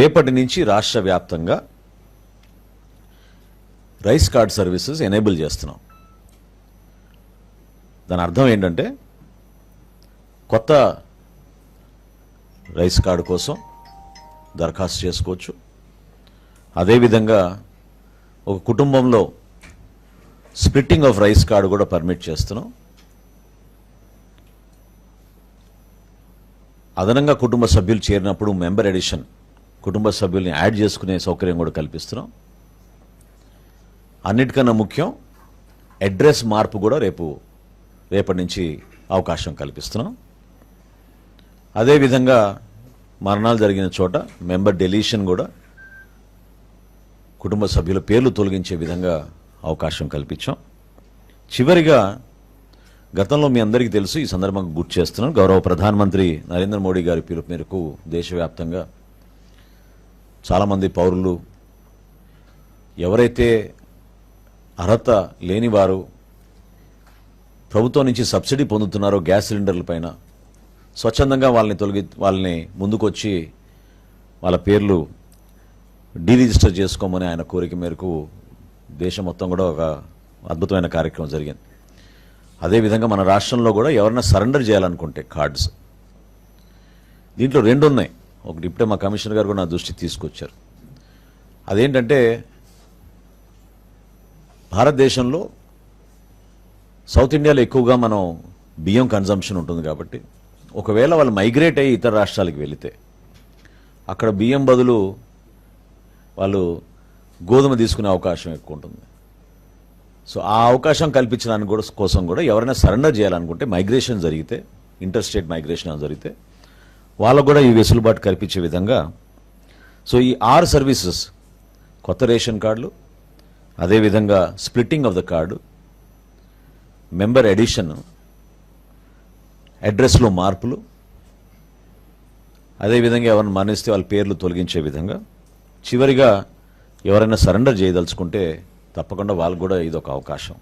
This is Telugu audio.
రేపటి నుంచి రాష్ట్ర వ్యాప్తంగా రైస్ కార్డ్ సర్వీసెస్ ఎనేబుల్ చేస్తున్నాం. దాని అర్థం ఏంటంటే కొత్త రైస్ కార్డు కోసం దరఖాస్తు చేసుకోవచ్చు. అదేవిధంగా ఒక కుటుంబంలో స్ప్లిట్టింగ్ ఆఫ్ రైస్ కార్డు కూడా పర్మిట్ చేస్తున్నాం. అదనంగా కుటుంబ సభ్యులు చేరినప్పుడు మెంబర్ ఎడిషన్, కుటుంబ సభ్యుల్ని యాడ్ చేసుకునే సౌకర్యం కూడా కల్పిస్తున్నాం. అన్నిటికన్నా ముఖ్యం అడ్రస్ మార్పు కూడా రేపటి నుంచి అవకాశం కల్పిస్తున్నాం. అదేవిధంగా మరణాలు జరిగిన చోట మెంబర్ డెలీషన్ కూడా కుటుంబ సభ్యుల పేర్లు తొలగించే విధంగా అవకాశం కల్పించాం. చివరిగా గతంలో మీ అందరికీ తెలుసు, ఈ సందర్భంగా గుర్తు చేస్తున్నాను, గౌరవ ప్రధానమంత్రి నరేంద్ర మోడీ గారి పిలుపు మేరకు దేశవ్యాప్తంగా చాలామంది పౌరులు ఎవరైతే అర్హత లేనివారు ప్రభుత్వం నుంచి సబ్సిడీ పొందుతున్నారో గ్యాస్ సిలిండర్ల పైన స్వచ్ఛందంగా వాళ్ళని ముందుకొచ్చి వాళ్ళ పేర్లు డీరిజిస్టర్ చేసుకోమని ఆయన కోరిక మేరకు దేశం మొత్తం కూడా ఒక అద్భుతమైన కార్యక్రమం జరిగింది. అదేవిధంగా మన రాష్ట్రంలో కూడా ఎవరైనా సరెండర్ చేయాలనుకుంటే కార్డ్స్, దీంట్లో రెండు ఉన్నాయి. ఒకటి ఇప్పుడే మా కమిషనర్ గారు కూడా నా దృష్టికి తీసుకొచ్చారు. అదేంటంటే భారతదేశంలో సౌత్ ఇండియాలో ఎక్కువగా మనం బియ్యం కన్జంప్షన్ ఉంటుంది కాబట్టి ఒకవేళ వాళ్ళు మైగ్రేట్ అయ్యి ఇతర రాష్ట్రాలకు వెళితే అక్కడ బియ్యం బదులు వాళ్ళు గోధుమ తీసుకునే అవకాశం ఎక్కువ ఉంటుంది. సో ఆ అవకాశం కల్పించడానికి కోసం కూడా ఎవరైనా సరెండర్ చేయాలనుకుంటే మైగ్రేషన్ జరిగితే, ఇంటర్ స్టేట్ మైగ్రేషన్ జరిగితే వాళ్ళకు కూడా ఈ వెసులుబాటు కల్పించే విధంగా సో ఈ 6 సర్వీసెస్, కొత్త రేషన్ కార్డులు, అదేవిధంగా splitting of the card, member addition, అడ్రస్లో మార్పులు, అదేవిధంగా ఎవరైనా మరణిస్తే వాళ్ళ పేర్లు తొలగించే విధంగా, చివరిగా ఎవరైనా సరెండర్ చేయదలుచుకుంటే తప్పకుండా వాళ్ళకు కూడా ఇదొక అవకాశం.